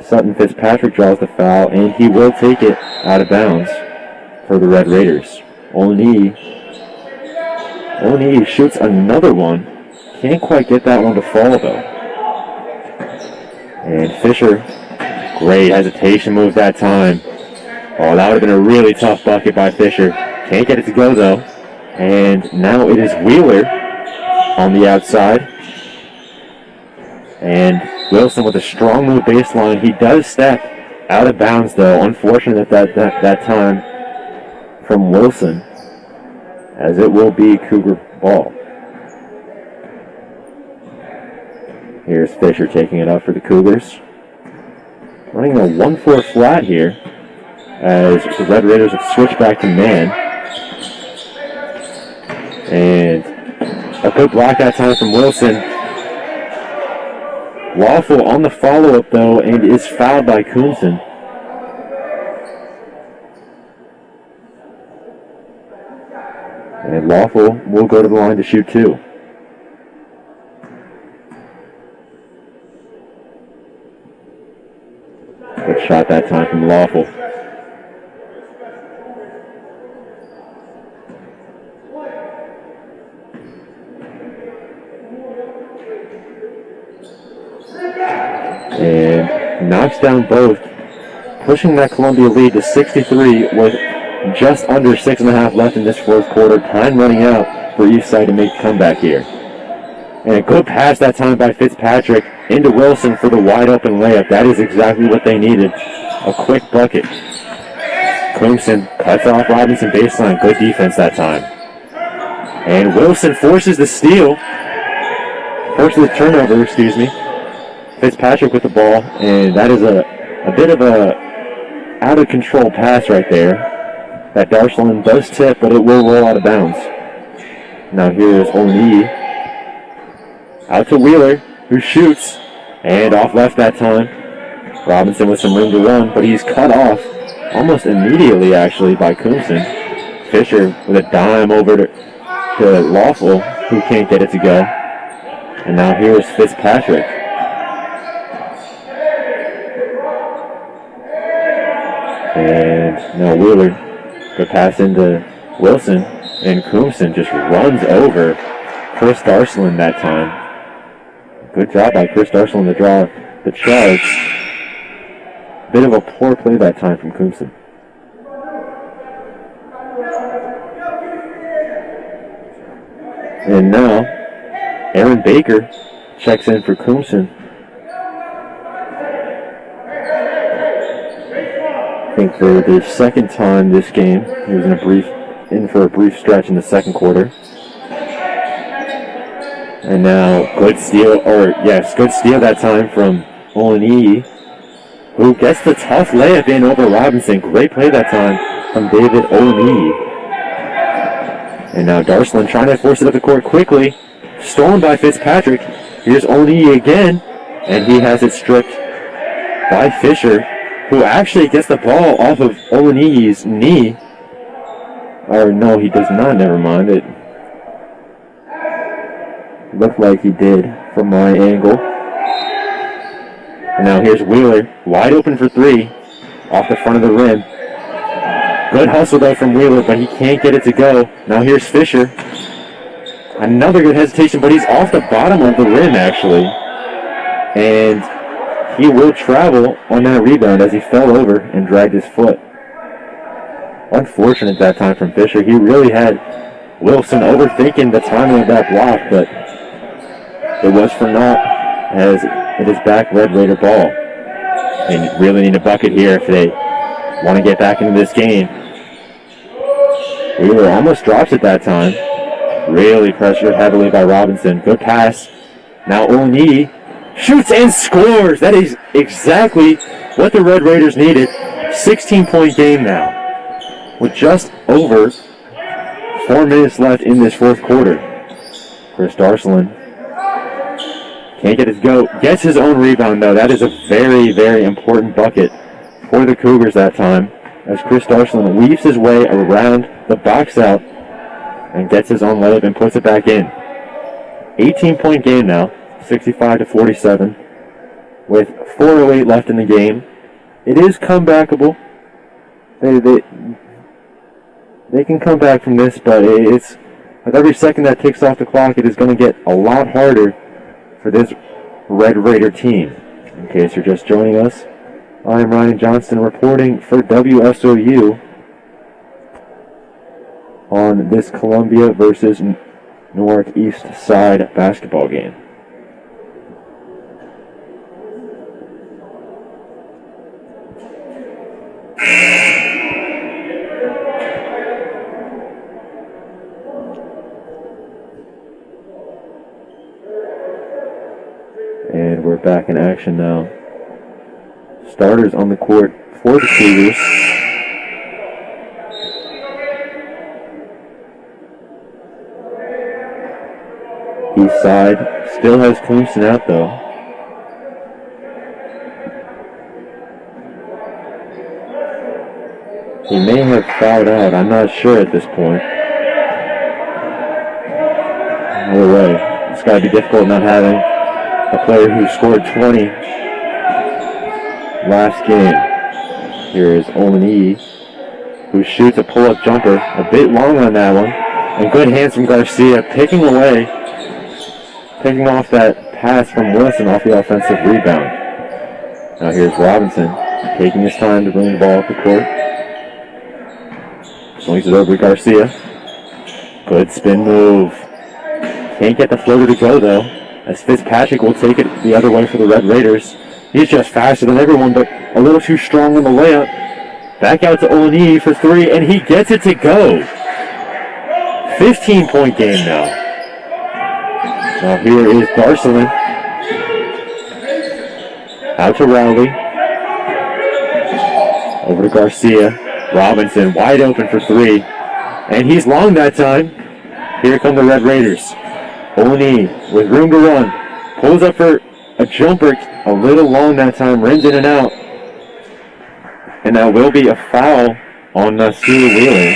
Sutton Fitzpatrick draws the foul, and he will take it out of bounds for the Red Raiders. O'Neill shoots another one. Can't quite get that one to fall, though. And Fisher, great hesitation move that time. Oh, that would have been a really tough bucket by Fisher. Can't get it to go, though. And now it is Wheeler on the outside. And Wilson with a strong move baseline. He does step out of bounds, though. Unfortunate that time from Wilson, as it will be Cougar ball. Here's Fisher taking it up for the Cougars. Running a 1-4 flat here, as the Red Raiders have switched back to man. And a good block that time from Wilson. Lawful on the follow-up, though, and is fouled by Coonson. And Lawful will go to the line to shoot two. Good shot that time from Lawful. And knocks down both, pushing that Columbia lead to 63 with just under 6.5 left in this fourth quarter. Time running out for Eastside to make a comeback here. And a good pass that time by Fitzpatrick into Wilson for the wide open layup. That is exactly what they needed. A quick bucket. Clemson cuts off Robinson baseline. Good defense that time. And Wilson forces the steal. Forces the turnover, excuse me. Fitzpatrick with the ball. And that is a bit of a out of control pass right there. That Darshland does tip, but it will roll out of bounds. Now here's O'Neill. Out to Wheeler, who shoots. And off left that time. Robinson with some room to run, but he's cut off almost immediately, actually, by Clemson. Fisher with a dime over to Lawful, who can't get it to go. And now here's Fitzpatrick. And now Wheeler. Good pass into Wilson. And Clemson just runs over Chris Darshland that time. Good job by Chris Darshland to draw the charge. Bit of a poor play that time from Clemson. And now, Aaron Baker checks in for Clemson. I think for the second time this game, he was in for a brief stretch in the second quarter. And now, good steal that time from Olaniyi, who gets the tough layup in over Robinson. Great play that time from David Olaniyi. And now Darshland trying to force it up the court quickly. Stolen by Fitzpatrick. Here's Olaniyi again. And he has it stripped by Fisher, who actually gets the ball off of Olaniyi's knee. Or no, he does not. Never mind. It looked like he did from my angle. And now here's Wheeler, wide open for three, off the front of the rim. Good hustle though from Wheeler, but he can't get it to go. Now here's Fisher. Another good hesitation, but he's off the bottom of the rim actually. And he will travel on that rebound as he fell over and dragged his foot. Unfortunate that time from Fisher. He really had Wilson overthinking the timing of that block, but it was for naught as it is back Red Raider ball. They really need a bucket here if they want to get back into this game. Wheeler almost drops it that time. Really pressured heavily by Robinson. Good pass. Now Olaniyi shoots and scores. That is exactly what the Red Raiders needed. 16-point game now, with just over 4 minutes left in this fourth quarter. Chris Darshland can't get his go. Gets his own rebound, though. That is a very, very important bucket for the Cougars that time, as Chris Darshland weaves his way around the box out and gets his own layup and puts it back in. 18-point game now, 65-47, with 4:08 left in the game. It is comebackable. They can come back from this, but it's with every second that ticks off the clock, it is going to get a lot harder for this Red Raider team. In case you're just joining us, I am Ryan Johnston reporting for WSOU on this Columbia versus Newark East Side basketball game. And we're back in action now. Starters on the court for the Cougars. East side still has Clemson out though. He may have fouled out. I'm not sure at this point. Either way, it's got to be difficult not having a player who scored 20 last game. Here is Olaniyi, who shoots a pull-up jumper. A bit long on that one. And good hands from Garcia, picking off that pass from Wilson off the offensive rebound. Now here's Robinson, taking his time to bring the ball up the court. Swings it over to Garcia. Good spin move. Can't get the floater to go, though, as Fitzpatrick will take it the other way for the Red Raiders. He's just faster than everyone, but a little too strong on the layup. Back out to Olaniyi for three, and he gets it to go. 15-point game now. Now here is Garcelin. Out to Rowley. Over to Garcia. Robinson wide open for three. And he's long that time. Here come the Red Raiders. Olaniyi with room to run. Pulls up for a jumper. A little long that time. Rims in and out. And that will be a foul on Nasir Wheeler.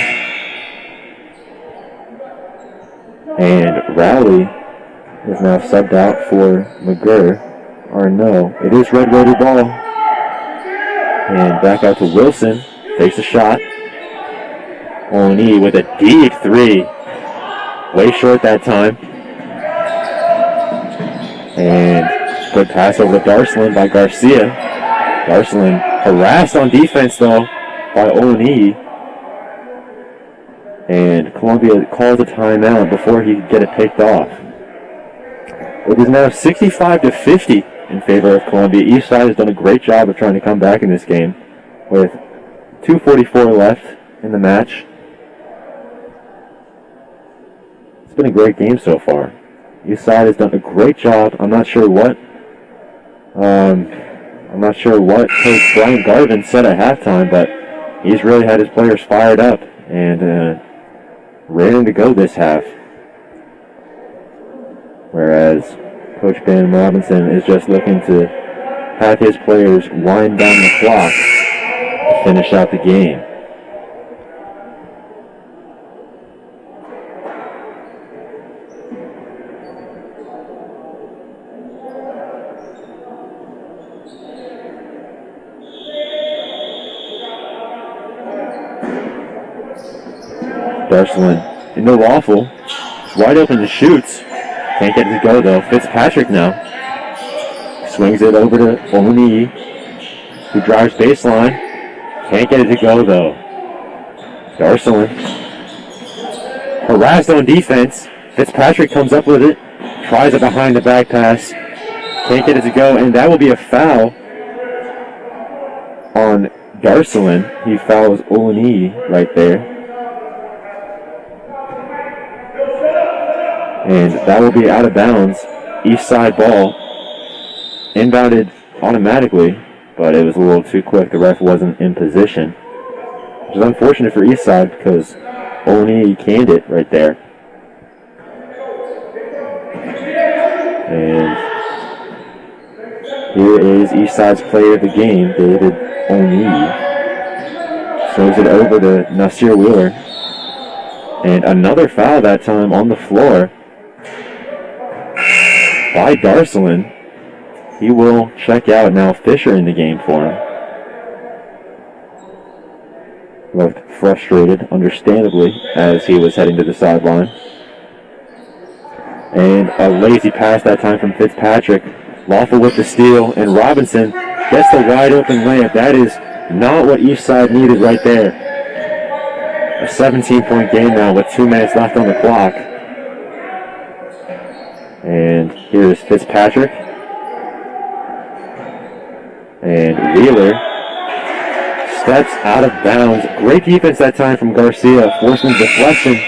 And Rowley is now subbed out for McGurr. Or no, it is Red Raider ball. And back out to Wilson. Takes a shot. Olaniyi with a deep three. Way short that time. And good pass over to Garcelin by Garcia. Garcelin harassed on defense, though, by Olaniyi. And Columbia calls a timeout before he could get it picked off. It is now 65-50 in favor of Columbia. Eastside has done a great job of trying to come back in this game with 2:44 left in the match. It's been a great game so far. Eastside has done a great job. I'm not sure what Coach Brian Garvin said at halftime, but he's really had his players fired up and raring to go this half. Whereas Coach Ben Robinson is just looking to have his players wind down the clock to finish out the game. Garcelin into Waffle. Wide open and shoots. Can't get it to go, though. Fitzpatrick now. Swings it over to Olaniyi, who drives baseline. Can't get it to go, though. Garcelin. Harassed on defense. Fitzpatrick comes up with it. Tries a behind-the-back pass. Can't get it to go, and that will be a foul on Garcelin. He fouls Olaniyi right there. And that will be out of bounds. East side ball. Inbounded automatically, but it was a little too quick. The ref wasn't in position. Which is unfortunate for East side because Olaniyi canned it right there. And here is East side's player of the game, David Olaniyi. Throws it over to Nasir Wheeler. And another foul that time on the floor by Garcelin. He will check out now. Fisher in the game for him. Looked frustrated, understandably, as he was heading to the sideline. And a lazy pass that time from Fitzpatrick. Lawful with the steal, and Robinson gets the wide open layup. That is not what each side needed right there. A 17-point game now with 2 minutes left on the clock. And here's Fitzpatrick. And Wheeler steps out of bounds. Great defense that time from Garcia, forcing deflection.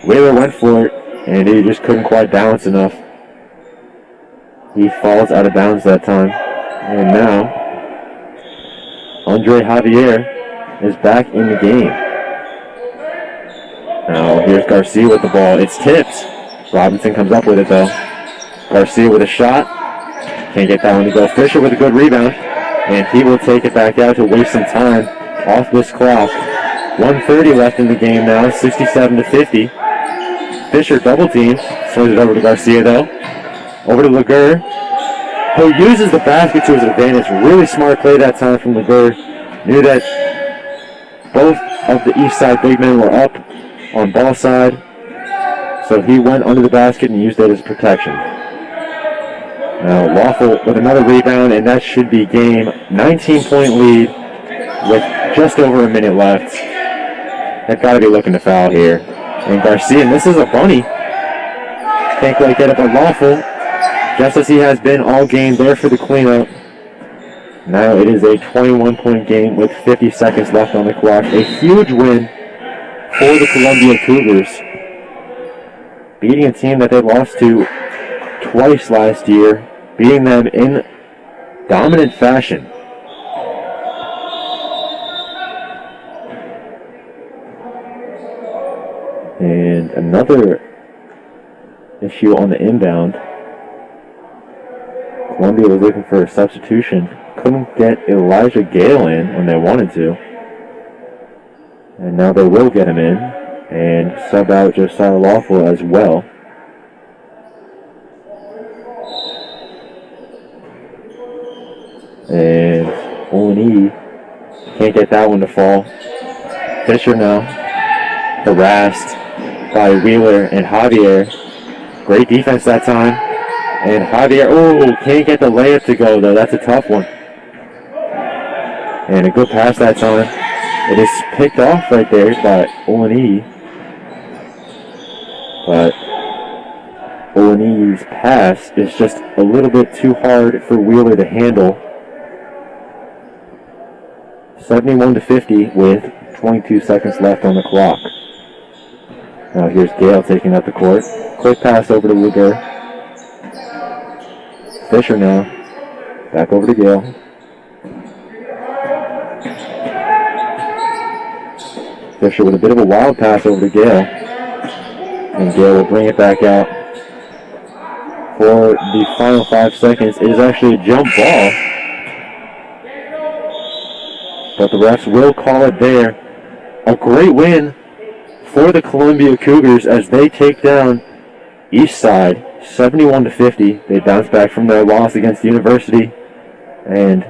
Wheeler went for it, and he just couldn't quite balance enough. He falls out of bounds that time. And now, Andre Javier is back in the game. Now, here's Garcia with the ball. It's tipped. Robinson comes up with it, though. Garcia with a shot. Can't get that one to go. Fisher with a good rebound. And he will take it back out to waste some time off this clock. 1:30 left in the game now, 67-50. Fisher double teams. Swings it over to Garcia, though. Over to Laguerre, who uses the basket to his advantage. Really smart play that time from Laguerre. Knew that both of the east side big men were up on ball side. So he went under the basket and used that as protection. Now Lawful with another rebound, and that should be game. 19-point lead with just over a minute left. They've got to be looking to foul here. And Garcia, and this is a bunny. Can't quite get it, but Lawful, just as he has been all game, there for the cleanup. Now it is a 21-point game with 50 seconds left on the clock. A huge win for the Columbia Cougars, beating a team that they lost to twice last year, beating them in dominant fashion. And another issue on the inbound. Columbia was looking for a substitution. Couldn't get Elijah Gale in when they wanted to. And now they will get him in. And sub out Josiah Lawful as well. And O&E can't get that one to fall. Fisher now harassed by Wheeler and Javier. Great defense that time. And Javier, can't get the layup to go though. That's a tough one. And a good pass that time. It is picked off right there by O&E. But O&E's pass is just a little bit too hard for Wheeler to handle. 71-50 with 22 seconds left on the clock. Now here's Gale taking up the court. Quick pass over to Luger. Fisher now. Back over to Gale. Fisher with a bit of a wild pass over to Gale. And Gale will bring it back out. For the final 5 seconds, it is actually a jump ball. But the refs will call it there. A great win for the Columbia Cougars as they take down Eastside 71-50. They bounce back from their loss against University. And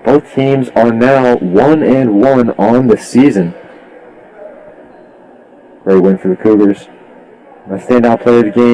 both teams are now 1-1 on the season. Great win for the Cougars. My standout player of the game